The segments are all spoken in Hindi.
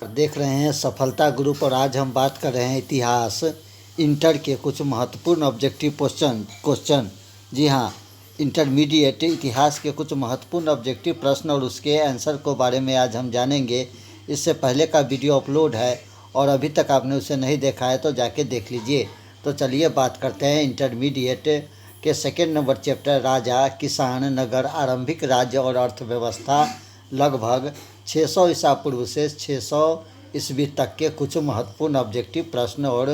देख रहे हैं सफलता ग्रुप और आज हम बात कर रहे हैं इतिहास इंटर के कुछ महत्वपूर्ण ऑब्जेक्टिव क्वेश्चन। जी हाँ, इंटरमीडिएट इतिहास के कुछ महत्वपूर्ण ऑब्जेक्टिव प्रश्न और उसके आंसर को बारे में आज हम जानेंगे। इससे पहले का वीडियो अपलोड है और अभी तक आपने उसे नहीं देखा है तो जाके देख लीजिए। तो चलिए बात करते हैं इंटरमीडिएट के सेकेंड नंबर चैप्टर राजा, किसान, नगर, आरंभिक राज्य और अर्थव्यवस्था लगभग 600 ईसा पूर्व से 600 ईस्वी तक के कुछ महत्वपूर्ण ऑब्जेक्टिव प्रश्न और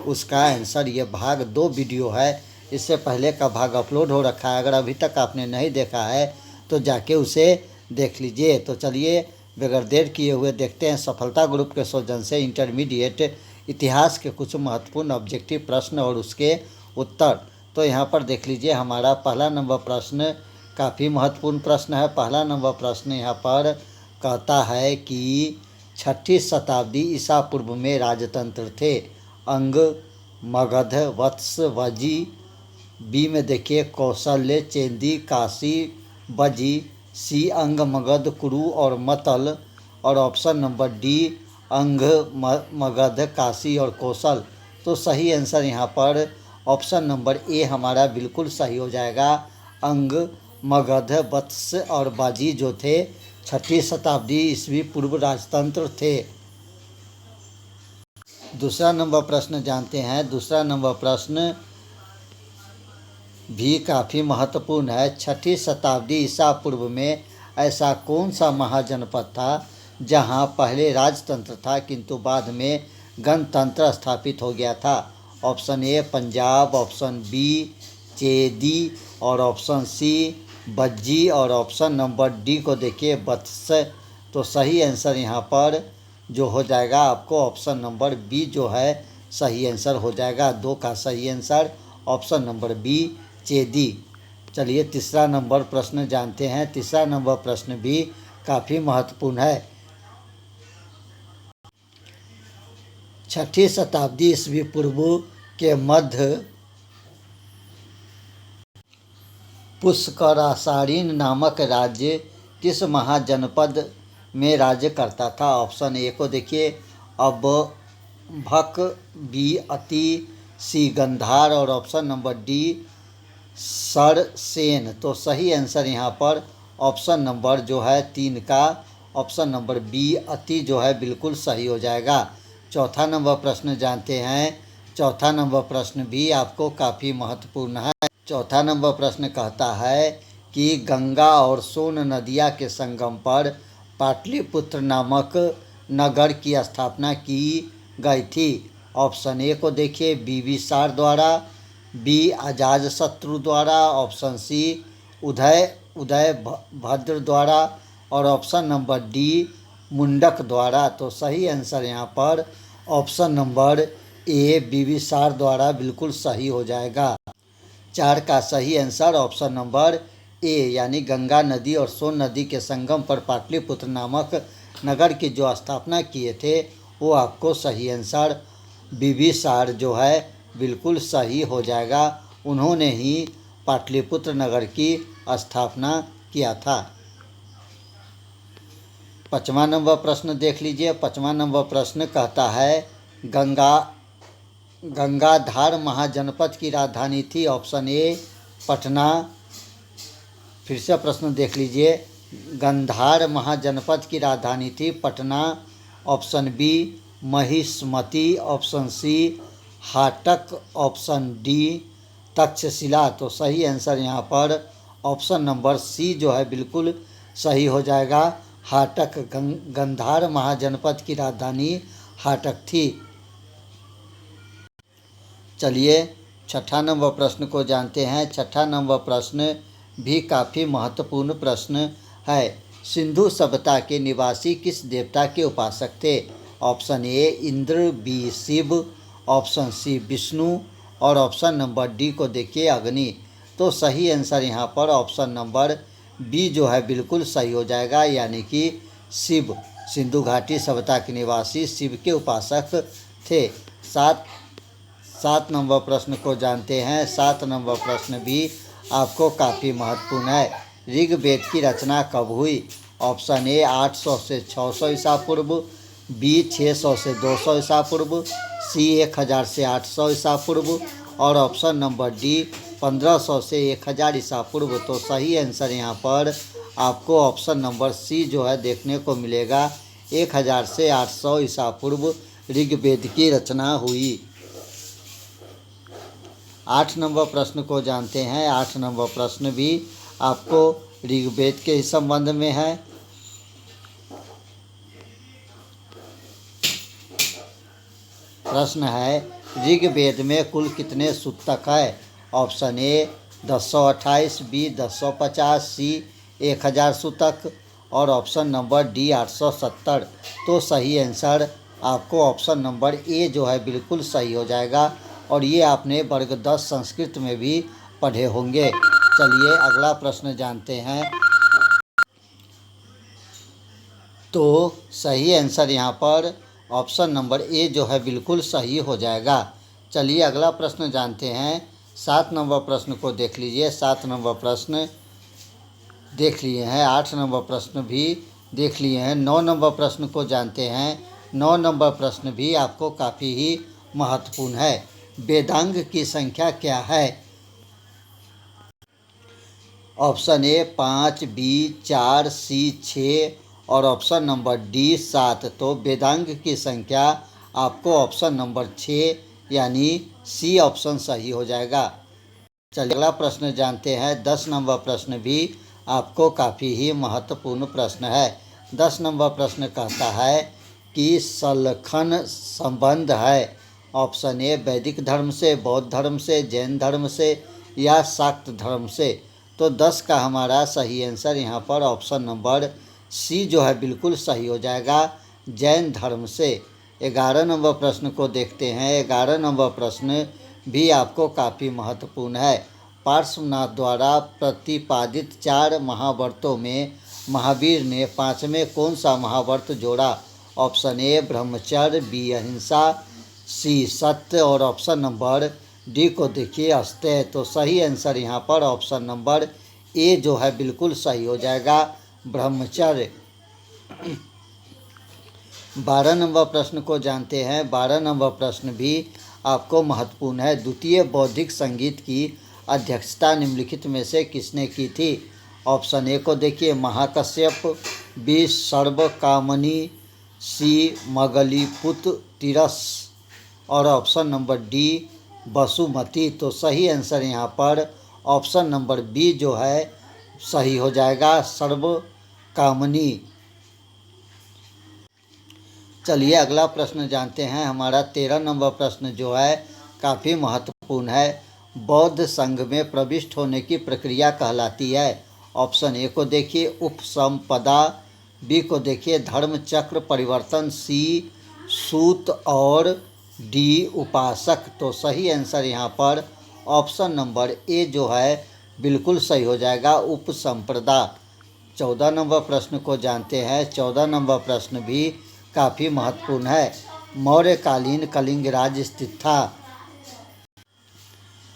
उसका आंसर। ये भाग 2 वीडियो है। इससे पहले का भाग अपलोड हो रखा है। अगर अभी तक आपने नहीं देखा है तो जाके उसे देख लीजिए। तो चलिए बगैर देर किए हुए देखते हैं सफलता ग्रुप के सौजन्य से इंटरमीडिएट इतिहास के कुछ महत्वपूर्ण ऑब्जेक्टिव प्रश्न और उसके उत्तर। तो यहाँ पर देख लीजिए, हमारा पहला नंबर प्रश्न काफ़ी महत्वपूर्ण प्रश्न है। पहला नंबर प्रश्न यहाँ पर कहता है कि 6ठी शताब्दी ईसा पूर्व में राजतंत्र थे। अंग, मगध, वत्स, वजी। बी में देखिए कौशल्य, चेंदी, काशी, बजी। सी अंग, मगध, कुरु और मतल। और ऑप्शन नंबर डी अंग, मगध, काशी और कौशल। तो सही आंसर यहाँ पर ऑप्शन नंबर ए हमारा बिल्कुल सही हो जाएगा। अंग, मगध, वत्स और बाजी जो थे 6ठी शताब्दी ईस्वी पूर्व राजतंत्र थे। दूसरा नंबर प्रश्न जानते हैं। दूसरा नंबर प्रश्न भी काफ़ी महत्वपूर्ण है। 6ठी शताब्दी ईसा पूर्व में ऐसा कौन सा महाजनपद था जहां पहले राजतंत्र था किंतु बाद में गणतंत्र स्थापित हो गया था? Option A Punjab, option B Chedi और ऑप्शन सी बज्जी और ऑप्शन नंबर डी को देखिए वत्स। तो सही आंसर यहाँ पर जो हो जाएगा आपको ऑप्शन नंबर बी जो है सही आंसर हो जाएगा। 2 का सही आंसर ऑप्शन नंबर बी चेदी। चलिए तीसरा नंबर प्रश्न जानते हैं। तीसरा नंबर प्रश्न भी काफ़ी महत्वपूर्ण है। 6ठी शताब्दी ईस्वी पूर्व के मध्य पुष्कराशालीन नामक राज्य किस महाजनपद में राज्य करता था? ऑप्शन ए को देखिए अबभक, बी अति, सी गंधार और ऑप्शन नंबर डी सरसेन। तो सही आंसर यहाँ पर ऑप्शन नंबर जो है 3 का ऑप्शन नंबर बी अति जो है बिल्कुल सही हो जाएगा। चौथा नंबर प्रश्न जानते हैं। चौथा नंबर प्रश्न भी आपको काफ़ी महत्वपूर्ण है। चौथा नंबर प्रश्न कहता है कि गंगा और सोन नदिया के संगम पर पाटलिपुत्र नामक नगर की स्थापना की गई थी। ऑप्शन ए को देखिए बिंबिसार द्वारा, बी अजातशत्रु द्वारा, ऑप्शन सी उदय भद्र द्वारा और ऑप्शन नंबर डी मुंडक द्वारा। तो सही आंसर यहाँ पर ऑप्शन नंबर ए बिंबिसार द्वारा बिल्कुल सही हो जाएगा। 4 का सही आंसर ऑप्शन नंबर ए यानी गंगा नदी और सोन नदी के संगम पर पाटलिपुत्र नामक नगर की जो स्थापना किए थे वो आपको सही आंसर बिंबिसार जो है बिल्कुल सही हो जाएगा। उन्होंने ही पाटलिपुत्र नगर की स्थापना किया था। 5वां नंबर प्रश्न देख लीजिए। 5वां नंबर प्रश्न कहता है गंगाधार महाजनपद की राजधानी थी। ऑप्शन ए पटना। फिर से प्रश्न देख लीजिए। गंधार महाजनपद की राजधानी थी Patna. Option B Mahishmati, option C Hatak, option D Takshashila. तो सही आंसर यहाँ पर ऑप्शन नंबर सी जो है बिल्कुल सही हो जाएगा। हाटक गंधार महाजनपद की राजधानी हाटक थी। चलिए 6ठा नंबर प्रश्न को जानते हैं। 6ठा नंबर प्रश्न भी काफ़ी महत्वपूर्ण प्रश्न है। सिंधु सभ्यता के निवासी किस देवता के उपासक थे? Option A Indra, B Shiva, option C Vishnu और ऑप्शन नंबर डी को देखिए अग्नि। तो सही आंसर यहाँ पर ऑप्शन नंबर बी जो है बिल्कुल सही हो जाएगा यानी कि शिव। सिंधु घाटी सभ्यता के निवासी शिव के उपासक थे। 7 नंबर प्रश्न को जानते हैं। 7 नंबर प्रश्न भी आपको काफ़ी महत्वपूर्ण है। ऋग्वेद की रचना कब हुई? ऑप्शन ए 800 से 600 ईसा पूर्व, बी 600 से 200 ईसा पूर्व, सी 1000 से 800 ईसा पूर्व और ऑप्शन नंबर डी 1500 से 1000 ईसा पूर्व। तो सही आंसर यहाँ पर आपको ऑप्शन नंबर सी जो है देखने को मिलेगा। 1000 से 800 ईसा पूर्व ऋग्वेद की रचना हुई। 8 नंबर प्रश्न को जानते हैं। 8 नंबर प्रश्न भी आपको ऋग्वेद के ही संबंध में है। प्रश्न है, ऋग्वेद में कुल कितने सूतक है? ऑप्शन ए 1028, बी 1050, सी 1000 सूतक और ऑप्शन नंबर डी 870। तो सही आंसर आपको ऑप्शन नंबर ए जो है बिल्कुल सही हो जाएगा और ये आपने वर्ग 10 संस्कृत में भी पढ़े होंगे। चलिए अगला प्रश्न जानते हैं। तो सही आंसर यहाँ पर ऑप्शन नंबर ए जो है बिल्कुल सही हो जाएगा। चलिए अगला प्रश्न जानते हैं। 7 नंबर प्रश्न को देख लीजिए। 7 नंबर प्रश्न देख लिए हैं। 8 नंबर प्रश्न भी देख लिए हैं। 9 नंबर प्रश्न को जानते हैं। 9 नंबर प्रश्न भी आपको काफ़ी ही महत्वपूर्ण है। वेदांग की संख्या क्या है? ऑप्शन ए 5, बी 4, सी 6 और ऑप्शन नंबर डी 7। तो वेदांग की संख्या आपको ऑप्शन नंबर 6 यानी सी ऑप्शन सही हो जाएगा। चलिए अगला प्रश्न जानते हैं। 10 नंबर प्रश्न भी आपको काफ़ी ही महत्वपूर्ण प्रश्न है। 10 नंबर प्रश्न कहता है कि सलखन संबंध है। ऑप्शन ए वैदिक धर्म से, बौद्ध धर्म से, जैन धर्म से या शाक्त धर्म से। तो 10 का हमारा सही आंसर यहाँ पर ऑप्शन नंबर सी जो है बिल्कुल सही हो जाएगा, जैन धर्म से। 11 नंबर प्रश्न को देखते हैं। 11 नंबर प्रश्न भी आपको काफ़ी महत्वपूर्ण है। पार्श्वनाथ द्वारा प्रतिपादित 4 महाव्रतों में महावीर ने 5वें कौन सा महाव्रत जोड़ा? ऑप्शन ए ब्रह्मचर्य, बी अहिंसा, सी सत्य और ऑप्शन नंबर डी को देखिए अस्तेय। तो सही आंसर यहाँ पर ऑप्शन नंबर ए जो है बिल्कुल सही हो जाएगा, ब्रह्मचर्य। 12 नंबर प्रश्न को जानते हैं। 12 नंबर प्रश्न भी आपको महत्वपूर्ण है। द्वितीय बौद्धिक संगीत की अध्यक्षता निम्नलिखित में से किसने की थी? ऑप्शन ए को देखिए महाकश्यप, बी सर्वकामनी, सी मगलीपुत तिरस और ऑप्शन नंबर डी वसुमती। तो सही आंसर यहाँ पर ऑप्शन नंबर बी जो है सही हो जाएगा, सर्वकामनी। चलिए अगला प्रश्न जानते हैं। हमारा 13 नंबर प्रश्न जो है काफ़ी महत्वपूर्ण है। बौद्ध संघ में प्रविष्ट होने की प्रक्रिया कहलाती है। ऑप्शन ए को देखिए उपसंपदा, बी को देखिए धर्म चक्र परिवर्तन, सी सूत और डी उपासक। तो सही आंसर यहाँ पर ऑप्शन नंबर ए जो है बिल्कुल सही हो जाएगा, उपसंप्रदा। 14 नंबर प्रश्न को जानते हैं। 14 नंबर प्रश्न भी काफ़ी महत्वपूर्ण है। मौर्यकालीन कलिंग राज्य स्थित था।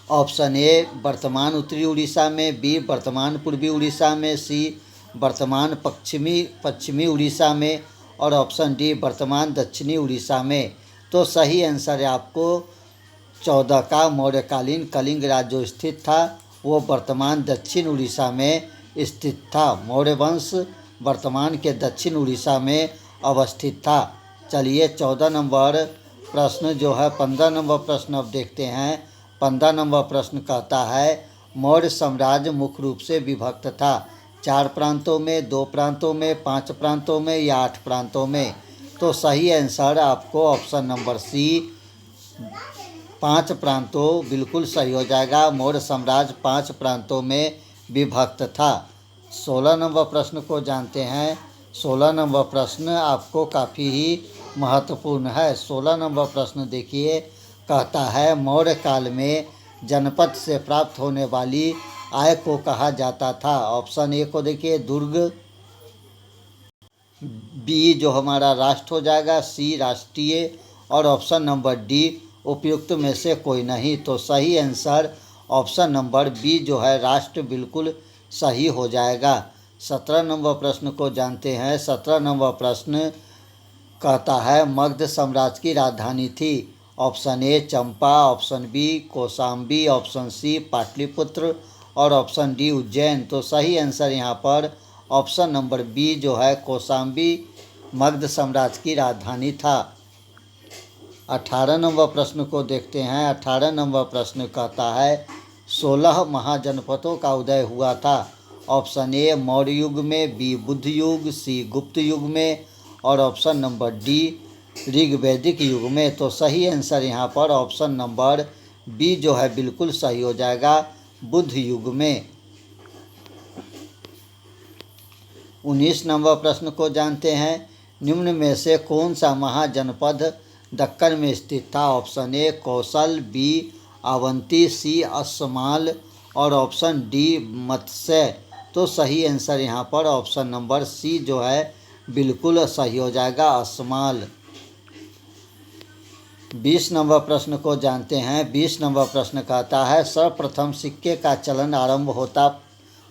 ऑप्शन ए वर्तमान उत्तरी उड़ीसा में, बी वर्तमान पूर्वी उड़ीसा में, सी वर्तमान पश्चिमी उड़ीसा में और ऑप्शन डी वर्तमान दक्षिणी उड़ीसा में। तो सही आंसर है आपको 14 का मौर्यकालीन कलिंग राज्य जो स्थित था वो वर्तमान दक्षिण उड़ीसा में स्थित था। मौर्य वंश वर्तमान के दक्षिण उड़ीसा में अवस्थित था। चलिए 14 नंबर प्रश्न जो है 15 नंबर प्रश्न अब देखते हैं। 15 नंबर प्रश्न कहता है मौर्य साम्राज्य मुख्य रूप से विभक्त था 4 प्रांतों में, 2 प्रांतों में, 5 प्रांतों में या 8 प्रांतों में। तो सही आंसर आपको ऑप्शन नंबर सी 5 प्रांतों बिल्कुल सही हो जाएगा। मौर्य साम्राज्य 5 प्रांतों में विभक्त था। 16 नंबर प्रश्न को जानते हैं। 16 नंबर प्रश्न आपको काफ़ी ही महत्वपूर्ण है। 16 नंबर प्रश्न देखिए कहता है मौर्य काल में जनपद से प्राप्त होने वाली आय को कहा जाता था। ऑप्शन ए को देखिए दुर्ग, बी जो हमारा राष्ट्र हो जाएगा, सी राष्ट्रीय और ऑप्शन नंबर डी उपयुक्त में से कोई नहीं। तो सही आंसर ऑप्शन नंबर बी जो है राष्ट्र बिल्कुल सही हो जाएगा। 17 नंबर प्रश्न को जानते हैं। 17 नंबर प्रश्न कहता है मगध साम्राज्य की राजधानी थी। Option A Champa, option B Kaushambi, option C Pataliputra और ऑप्शन डी उज्जैन। तो सही आंसर यहाँ पर ऑप्शन नंबर बी जो है कौशाम्बी मगध साम्राज्य की राजधानी था। 18 नंबर प्रश्न को देखते हैं। 18 नंबर प्रश्न कहता है 16 महाजनपदों का उदय हुआ था। ऑप्शन ए मौर्य युग में, बी बुद्ध युग, सी गुप्त युग में और ऑप्शन नंबर डी ऋग्वैदिक युग में। तो सही आंसर यहाँ पर ऑप्शन नंबर बी जो है बिल्कुल सही हो जाएगा, बुद्ध युग में। 19 नंबर प्रश्न को जानते हैं। निम्न में से कौन सा महाजनपद दक्कन में स्थित था। Option A Kaushal, B Avanti, C अस्समाल और ऑप्शन डी मत्स्य। तो सही आंसर यहाँ पर ऑप्शन नंबर सी जो है बिल्कुल सही हो जाएगा, अस्समाल। 20 नंबर प्रश्न को जानते हैं। 20 नंबर प्रश्न कहता है सर्वप्रथम सिक्के का चलन आरंभ होता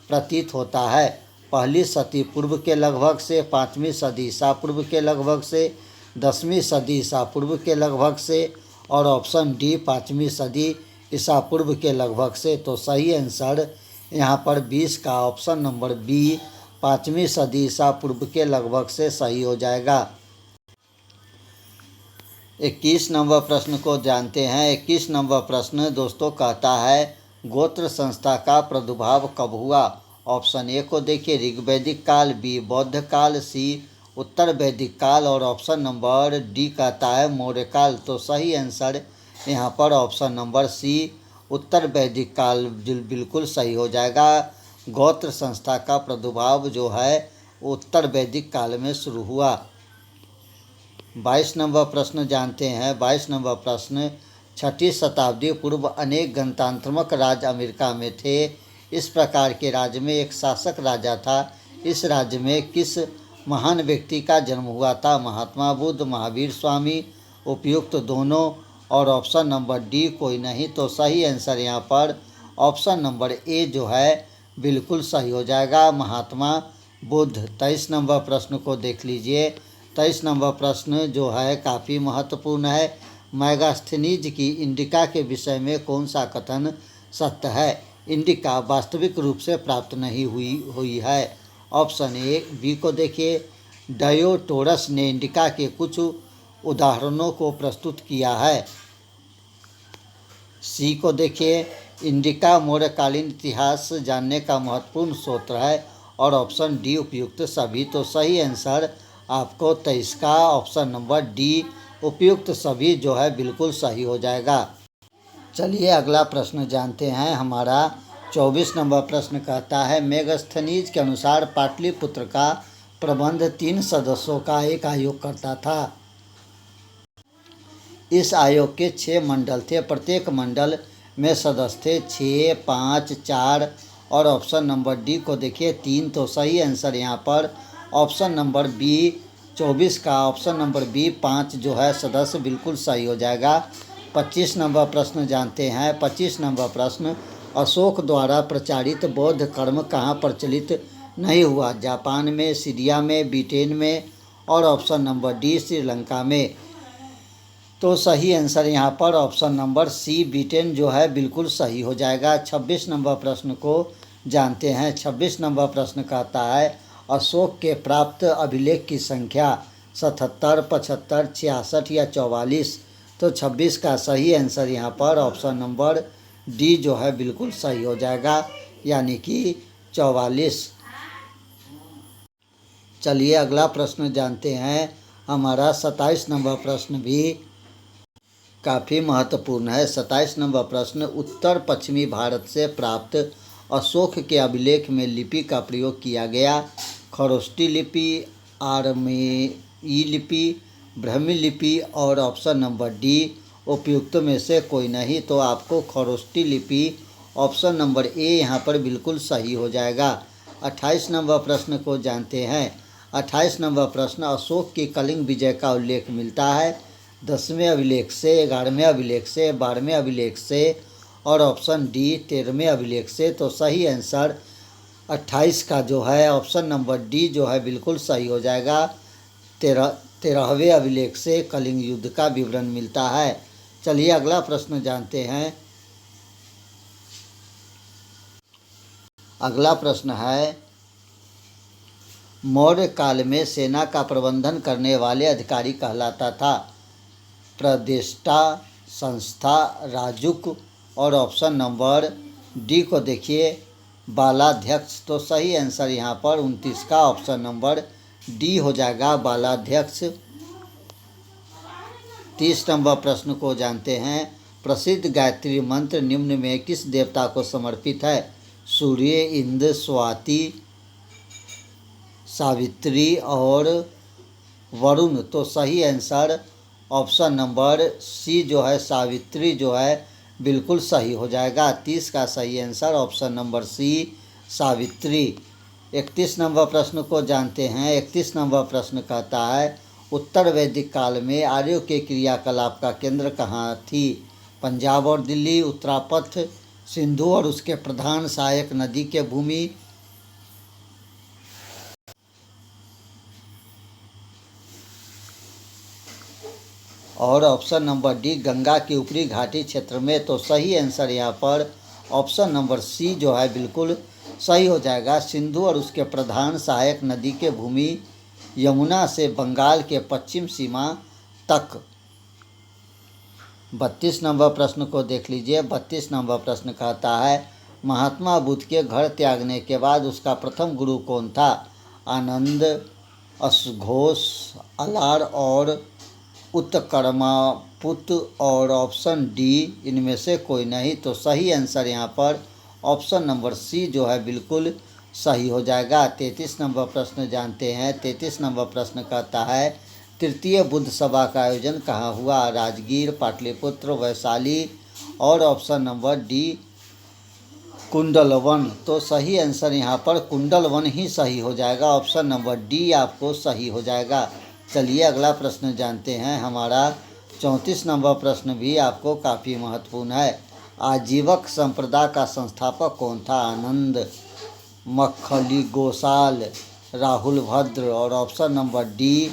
प्रतीत होता है। पहली शती पूर्व के लगभग से, 5वीं सदी ईसा पूर्व के लगभग से, 10वीं सदी ईसा पूर्व के लगभग से और ऑप्शन डी 5वीं सदी ईसा पूर्व के लगभग से। तो सही आंसर यहाँ पर 20 का ऑप्शन नंबर बी 5वीं सदी ईसा पूर्व के लगभग से सही हो जाएगा। 21 नंबर प्रश्न को जानते हैं। 21 नंबर प्रश्न दोस्तों कहता है गोत्र संस्था का प्रादुर्भाव कब हुआ। ऑप्शन ए को देखिए ऋग्वैदिक काल, बी बौद्ध काल, सी उत्तर वैदिक काल और ऑप्शन नंबर डी कहता है मौर्य काल। तो सही आंसर यहाँ पर ऑप्शन नंबर सी उत्तर वैदिक काल बिल्कुल सही हो जाएगा। गोत्र संस्था का प्रादुर्भाव जो है उत्तर वैदिक काल में शुरू हुआ। 22 नंबर प्रश्न जानते हैं। 22 नंबर प्रश्न 6ठी शताब्दी पूर्व अनेक गणतंत्रात्मक राज्य अमेरिका में थे। इस प्रकार के राज्य में एक शासक राजा था। इस राज्य में किस महान व्यक्ति का जन्म हुआ था। महात्मा बुद्ध, महावीर स्वामी, उपयुक्त दोनों और ऑप्शन नंबर डी कोई नहीं। तो सही आंसर यहाँ पर ऑप्शन नंबर ए जो है बिल्कुल सही हो जाएगा, महात्मा बुद्ध। 23 नंबर प्रश्न को देख लीजिए। 23 नंबर प्रश्न जो है काफ़ी महत्वपूर्ण है। मेगास्थनीज की इंडिका के विषय में कौन सा कथन सत्य है। इंडिका वास्तविक रूप से प्राप्त नहीं हुई है। ऑप्शन ए बी को देखिए डायोटोरस ने इंडिका के कुछ उदाहरणों को प्रस्तुत किया है। सी को देखिए इंडिका मौर्यकालीन इतिहास जानने का महत्वपूर्ण स्रोत है और ऑप्शन डी उपयुक्त सभी। तो सही आंसर आपको 23 का ऑप्शन नंबर डी उपयुक्त सभी जो है बिल्कुल सही हो जाएगा। चलिए अगला प्रश्न जानते हैं। हमारा 24 नंबर प्रश्न कहता है मेगास्थनीज के अनुसार पाटलिपुत्र का प्रबंध 3 सदस्यों का एक आयोग करता था। इस आयोग के 6 मंडल थे। प्रत्येक मंडल में सदस्य थे 6, 5, 4 और ऑप्शन नंबर डी को देखिए 3। तो सही आंसर यहाँ पर ऑप्शन नंबर बी 24 का ऑप्शन नंबर बी 5 जो है सदस्य बिल्कुल सही हो जाएगा। 25 नंबर प्रश्न जानते हैं। 25 नंबर प्रश्न अशोक द्वारा प्रचारित बौद्ध कर्म कहाँ प्रचलित नहीं हुआ। जापान में, सीरिया में, ब्रिटेन में और ऑप्शन नंबर डी श्रीलंका में। तो सही आंसर यहाँ पर ऑप्शन नंबर सी ब्रिटेन जो है बिल्कुल सही हो जाएगा। 26 नंबर प्रश्न को जानते हैं। 26 नंबर प्रश्न कहता है अशोक के प्राप्त अभिलेख की संख्या 77, 75, 66 या 44। तो 26 का सही आंसर यहाँ पर ऑप्शन नंबर डी जो है बिल्कुल सही हो जाएगा, यानी कि 44। चलिए अगला प्रश्न जानते हैं। हमारा 27 नंबर प्रश्न भी काफ़ी महत्वपूर्ण है। 27 नंबर प्रश्न उत्तर पश्चिमी भारत से प्राप्त अशोक के अभिलेख में लिपि का प्रयोग किया गया। खरोष्टी लिपि, आरमेई लिपि, ब्राह्मी लिपि और ऑप्शन नंबर डी उपयुक्त में से कोई नहीं। तो आपको खरोष्टी लिपि ऑप्शन नंबर ए यहाँ पर बिल्कुल सही हो जाएगा। 28 नंबर प्रश्न को जानते हैं। 28 नंबर प्रश्न अशोक की कलिंग विजय का उल्लेख मिलता है 10वें अभिलेख से, 11वें अभिलेख से, 12वें अभिलेख से और ऑप्शन डी 13वें अभिलेख से। तो सही आंसर 28 का जो है ऑप्शन नंबर डी जो है बिल्कुल सही हो जाएगा, 13वें अभिलेख से कलिंग युद्ध का विवरण मिलता है। चलिए अगला प्रश्न जानते हैं। अगला प्रश्न है, मौर्य काल में सेना का प्रबंधन करने वाले अधिकारी कहलाता था? प्रदेष्टा, संस्था, राजुक और ऑप्शन नंबर डी को देखिए बालाध्यक्ष। तो सही आंसर यहाँ पर 29 का ऑप्शन नंबर डी हो जाएगा, बालाध्यक्ष। 30 नंबर प्रश्न को जानते हैं। प्रसिद्ध गायत्री मंत्र निम्न में किस देवता को समर्पित है? सूर्य, इंद्र, स्वाति, सावित्री और वरुण। तो सही आंसर ऑप्शन नंबर सी जो है, सावित्री जो है बिल्कुल सही हो जाएगा। 30 का सही answer option number C, Savitri. 31 नंबर प्रश्न को जानते हैं। 31 नंबर प्रश्न कहता है, उत्तर वैदिक काल में आर्यों के क्रियाकलाप का केंद्र कहाँ थी? पंजाब और दिल्ली, उत्तरापथ, सिंधु और उसके प्रधान सहायक नदी के भूमि, और ऑप्शन नंबर डी गंगा की ऊपरी घाटी क्षेत्र में। तो सही आंसर यहाँ पर ऑप्शन नंबर सी जो है बिल्कुल सही हो जाएगा, सिंधु और उसके प्रधान सहायक नदी के भूमि, यमुना से बंगाल के पश्चिम सीमा तक। 32 नंबर प्रश्न को देख लीजिए। 32 नंबर प्रश्न कहता है, महात्मा बुद्ध के घर त्यागने के बाद उसका प्रथम गुरु कौन था? आनंद, असघोष, अलार और उत्कर्मापुत और ऑप्शन डी इनमें से कोई नहीं। तो सही आंसर यहाँ पर ऑप्शन नंबर सी जो है बिल्कुल सही हो जाएगा। 33 नंबर प्रश्न जानते हैं। 33 नंबर प्रश्न कहता है, तृतीय बुद्ध सभा का आयोजन कहाँ हुआ? राजगीर, पाटलिपुत्र, वैशाली और ऑप्शन नंबर डी कुंडलवन। तो सही आंसर यहाँ पर कुंडलवन ही सही हो जाएगा, ऑप्शन नंबर डी आपको सही हो जाएगा। चलिए अगला प्रश्न जानते हैं। हमारा 34 नंबर प्रश्न भी आपको काफ़ी महत्वपूर्ण है। आजीवक संप्रदाय का संस्थापक कौन था? आनंद, मक्खली गोसाल, राहुल भद्र और ऑप्शन नंबर डी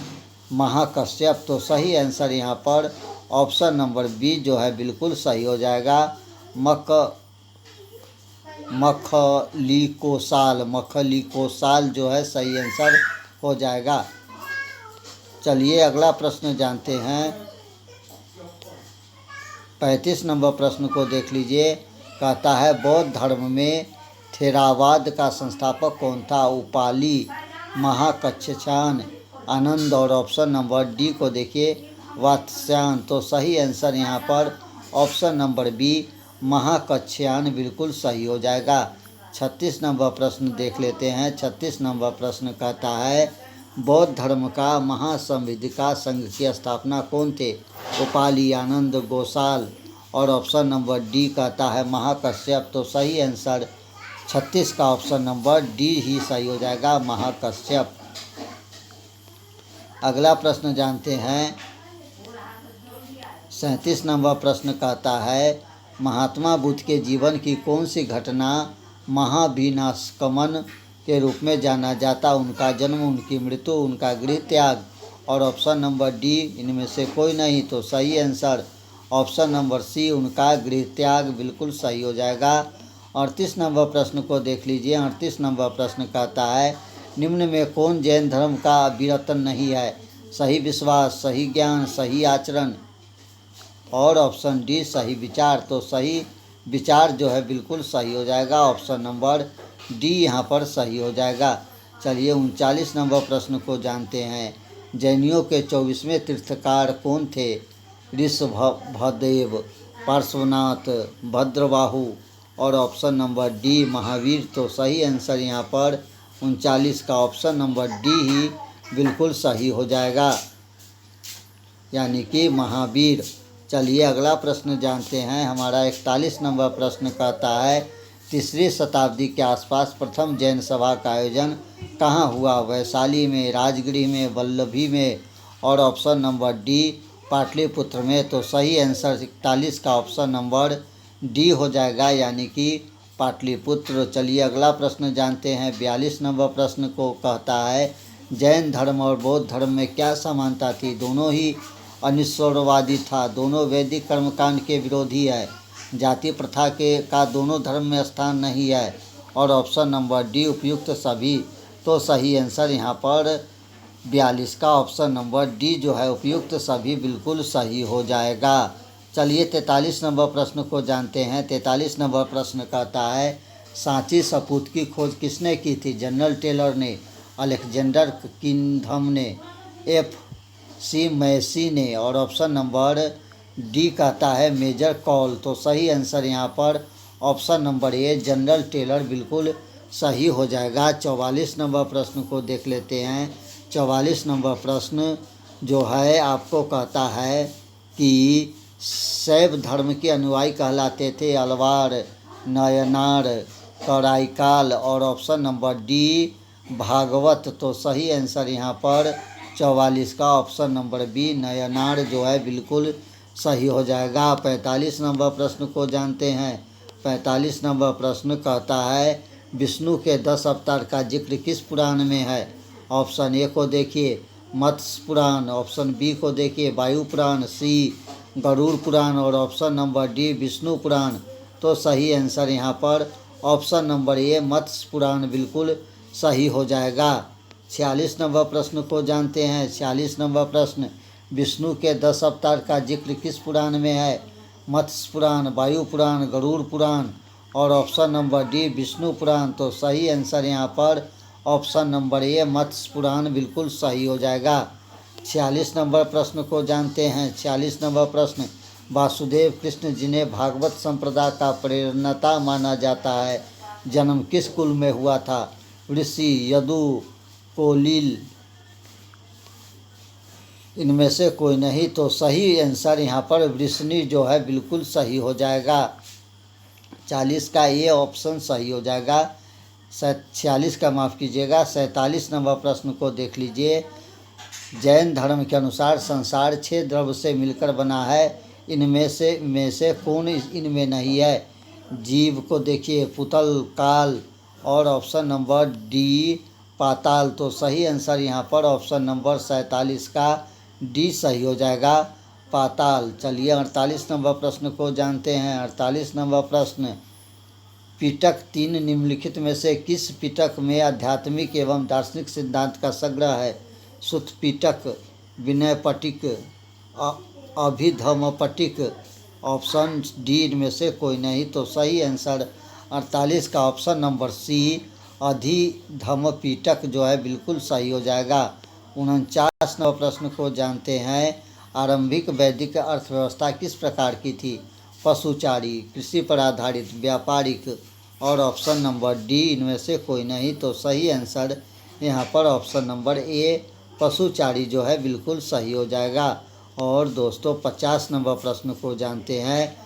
महाकश्यप। तो सही आंसर यहाँ पर ऑप्शन नंबर बी जो है बिल्कुल सही हो जाएगा, मक्खली कोसाल जो है सही आंसर हो जाएगा। चलिए अगला प्रश्न जानते हैं। 35 नंबर प्रश्न को देख लीजिए। कहता है, बौद्ध धर्म में थेरावाद का संस्थापक कौन था? उपाली, महाकच्छान, आनंद और ऑप्शन नंबर डी को देखिए वात्स्यायन। तो सही आंसर यहाँ पर ऑप्शन नंबर बी महाकच्छायन बिल्कुल सही हो जाएगा। 36 नंबर प्रश्न देख लेते हैं। 36 नंबर प्रश्न कहता है, बौद्ध धर्म का महासंविधिका संघ की स्थापना कौन थे? उपाली, आनंद, गोसाल और ऑप्शन नंबर डी कहता है महाकश्यप। तो सही आंसर 36 का ऑप्शन नंबर डी ही सही हो जाएगा, महाकश्यप। अगला प्रश्न जानते हैं। 37 नंबर प्रश्न कहता है, महात्मा बुद्ध के जीवन की कौन सी घटना महाविनाशकमन के रूप में जाना जाता? उनका जन्म, उनकी मृत्यु, उनका गृह त्याग और ऑप्शन नंबर डी इनमें से कोई नहीं। तो सही आंसर ऑप्शन नंबर सी उनका गृह त्याग बिल्कुल सही हो जाएगा। 38 नंबर प्रश्न को देख लीजिए। 38 नंबर प्रश्न कहता है, निम्न में कौन जैन धर्म का विरतन नहीं है? सही विश्वास, सही ज्ञान, सही आचरण और ऑप्शन डी सही विचार। तो सही विचार जो है बिल्कुल सही हो जाएगा, ऑप्शन नंबर डी यहाँ पर सही हो जाएगा। चलिए 39 नंबर प्रश्न को जानते हैं। जैनियों के 24वें तीर्थकार कौन थे? ऋषभदेव, पार्श्वनाथ, भद्रबाहु और ऑप्शन नंबर डी महावीर। तो सही आंसर यहाँ पर 39 का ऑप्शन नंबर डी ही बिल्कुल सही हो जाएगा, यानी कि महावीर। चलिए अगला प्रश्न जानते हैं। हमारा 41 नंबर प्रश्न कहता है, तीसरी शताब्दी के आसपास प्रथम जैन सभा का आयोजन कहाँ हुआ? वैशाली में, राजगीर में, वल्लभी में और ऑप्शन नंबर डी पाटलिपुत्र में। तो सही आंसर 41 का ऑप्शन नंबर डी हो जाएगा, यानी कि पाटलिपुत्र। चलिए अगला प्रश्न जानते हैं। 42 नंबर प्रश्न को कहता है, जैन धर्म और बौद्ध धर्म में क्या समानता थी? दोनों ही अनिश्वरवादी था। दोनों वैदिक कर्मकांड के विरोधी है। जाति प्रथा के का दोनों धर्म में स्थान नहीं है। और ऑप्शन नंबर डी उपयुक्त सभी। तो सही आंसर यहाँ पर 42 का ऑप्शन नंबर डी जो है उपयुक्त सभी बिल्कुल सही हो जाएगा। चलिए 43 नंबर प्रश्न को जानते हैं। 43 नंबर प्रश्न कहता है सांची सपूत की खोज किसने की थी? जनरल टेलर ने, अलेक्जेंडर किंगडम ने, एफ सी मैसी ने। और ऑप्शन नंबर डी कहता है मेजर कॉल। तो सही आंसर यहाँ पर option number A General Taylor बिल्कुल सही हो जाएगा। 44 नंबर प्रश्न को देख लेते हैं। 44 नंबर प्रश्न जो है आपको कहता है कि शैव धर्म के अनुयायी कहलाते थे अलवार, नयनार, कराईकाल। और ऑप्शन नंबर डी भागवत। तो सही आंसर यहाँ पर 44 का ऑप्शन नंबर बी नयनार जो है बिल्कुल सही हो जाएगा। 45 नंबर प्रश्न को जानते हैं। 45 नंबर प्रश्न कहता है विष्णु के 10 अवतार का जिक्र किस पुराण में है? ऑप्शन ए को देखिए मत्स्य पुराण, ऑप्शन बी को देखिए वायु पुराण, सी गरुड़ पुराण और ऑप्शन नंबर डी विष्णु पुराण। तो सही आंसर यहाँ पर ऑप्शन नंबर ए मत्स्य पुराण बिल्कुल सही हो जाएगा। 46 नंबर प्रश्न को जानते हैं। 46 नंबर प्रश्न विष्णु के 10 अवतार का जिक्र किस पुराण में है? मत्स्य पुराण, वायु पुराण, गरुड़ पुराण और ऑप्शन नंबर डी विष्णु पुराण। तो सही आंसर यहाँ पर ऑप्शन नंबर ए मत्स्य पुराण बिल्कुल सही हो जाएगा। 46 नंबर प्रश्न को जानते हैं। 46 नंबर प्रश्न वासुदेव कृष्ण जिन्हें भागवत संप्रदाय का प्रेरणता माना जाता है जन्म किस कुल में हुआ था? ऋषि, यदु, कोलिल, इनमें से कोई नहीं। तो सही आंसर यहाँ पर वृष्णि जो है बिल्कुल सही हो जाएगा। 40 का ये ऑप्शन सही हो जाएगा। 46 का माफ़ कीजिएगा। 47 नंबर प्रश्न को देख लीजिए। जैन धर्म के अनुसार संसार 6 द्रव्य से मिलकर बना है। इनमें से कौन इनमें नहीं है? जीव को देखिए पुतल, काल और ऑप्शन नंबर डी पाताल। तो सही आंसर यहाँ पर ऑप्शन नंबर 47 का डी सही हो जाएगा पाताल। चलिए 48 नंबर प्रश्न को जानते हैं। 48 नंबर प्रश्न पिटक 3 निम्नलिखित में से किस पिटक में आध्यात्मिक एवं दार्शनिक सिद्धांत का संग्रह है? सुत्त पिटक, विनय पिटक, अभिधम पिटक। ऑप्शन डी इनमें से कोई नहीं। तो सही आंसर 48 का ऑप्शन नंबर सी अधिधम पिटक जो है बिल्कुल सही हो जाएगा। 49 नंबर प्रश्न को जानते हैं। आरंभिक वैदिक अर्थव्यवस्था किस प्रकार की थी? पशुचारी, कृषि पर आधारित, व्यापारिक और ऑप्शन नंबर डी इनमें से कोई नहीं। तो सही आंसर यहाँ पर ऑप्शन नंबर ए पशुचारी जो है बिल्कुल सही हो जाएगा। और दोस्तों 50 नंबर प्रश्न को जानते हैं।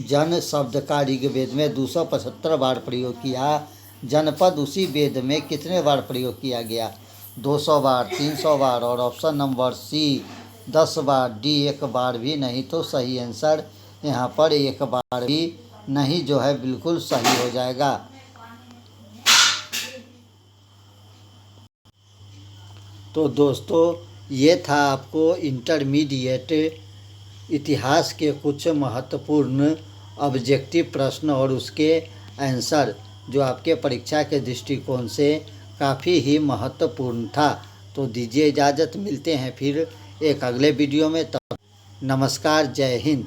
जन शब्द का ऋग्वेद में 275 बार प्रयोग किया। जनपद उसी वेद में कितने बार प्रयोग किया गया? 200 बार, 300 बार और ऑप्शन नंबर सी 10 बार, डी 1 बार भी नहीं। तो सही आंसर यहाँ पर 1 बार भी नहीं जो है बिल्कुल सही हो जाएगा। तो दोस्तों ये था आपको इंटरमीडिएट इतिहास के कुछ महत्वपूर्ण ऑब्जेक्टिव प्रश्न और उसके आंसर जो आपके परीक्षा के दृष्टिकोण से काफ़ी ही महत्वपूर्ण था। तो दीजिए इजाज़त, मिलते हैं फिर एक अगले वीडियो में। तब नमस्कार, जय हिंद।